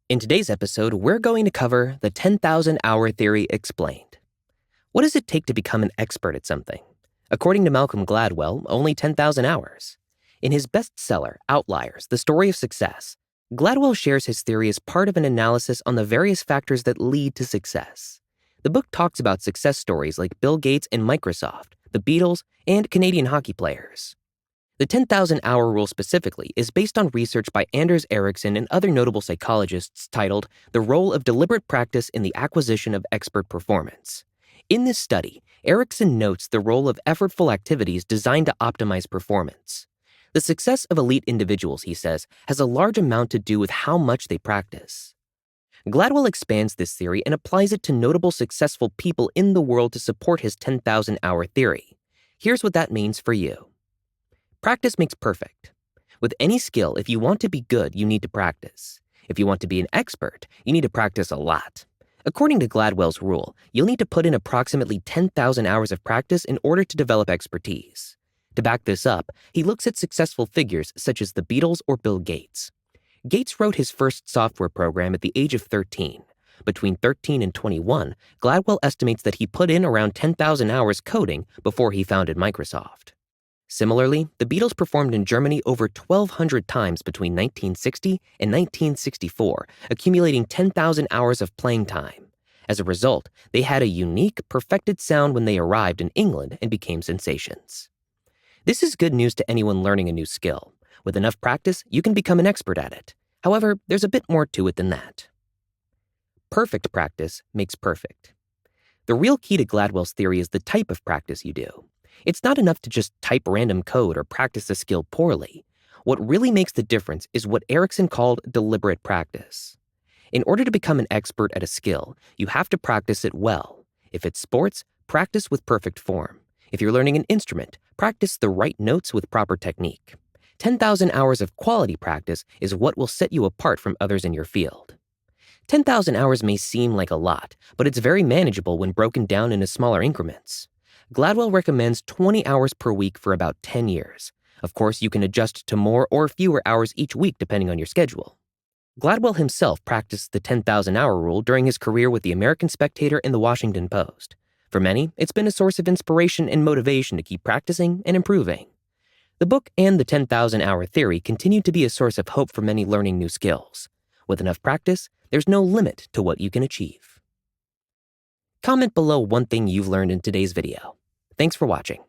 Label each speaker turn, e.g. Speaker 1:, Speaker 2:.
Speaker 1: In today's episode, we're going to cover the 10,000-hour theory explained. What does it take to become an expert at something? According to Malcolm Gladwell, only 10,000 hours. In his bestseller, Outliers, The Story of Success, Gladwell shares his theory as part of an analysis on the various factors that lead to success. The book talks about success stories like Bill Gates and Microsoft, the Beatles, and Canadian hockey players. The 10,000-hour rule specifically is based on research by Anders Ericsson and other notable psychologists titled The Role of Deliberate Practice in the Acquisition of Expert Performance. In this study, Ericsson notes the role of effortful activities designed to optimize performance. The success of elite individuals, he says, has a large amount to do with how much they practice. Gladwell expands this theory and applies it to notable successful people in the world to support his 10,000-hour theory. Here's what that means for you. Practice makes perfect. With any skill, if you want to be good, you need to practice. If you want to be an expert, you need to practice a lot. According to Gladwell's rule, you'll need to put in approximately 10,000 hours of practice in order to develop expertise. To back this up, he looks at successful figures such as the Beatles or Bill Gates. Gates wrote his first software program at the age of 13. Between 13 and 21, Gladwell estimates that he put in around 10,000 hours coding before he founded Microsoft. Similarly, the Beatles performed in Germany over 1,200 times between 1960 and 1964, accumulating 10,000 hours of playing time. As a result, they had a unique, perfected sound when they arrived in England and became sensations. This is good news to anyone learning a new skill. With enough practice, you can become an expert at it. However, there's a bit more to it than that. Perfect practice makes perfect. The real key to Gladwell's theory is the type of practice you do. It's not enough to just type random code or practice a skill poorly. What really makes the difference is what Ericsson called deliberate practice. In order to become an expert at a skill, you have to practice it well. If it's sports, practice with perfect form. If you're learning an instrument, practice the right notes with proper technique. 10,000 hours of quality practice is what will set you apart from others in your field. 10,000 hours may seem like a lot, but it's very manageable when broken down into smaller increments. Gladwell recommends 20 hours per week for about 10 years. Of course, you can adjust to more or fewer hours each week depending on your schedule. Gladwell himself practiced the 10,000-hour rule during his career with the American Spectator and the Washington Post. For many, it's been a source of inspiration and motivation to keep practicing and improving. The book and the 10,000-hour theory continue to be a source of hope for many learning new skills. With enough practice, there's no limit to what you can achieve. Comment below one thing you've learned in today's video. Thanks for watching.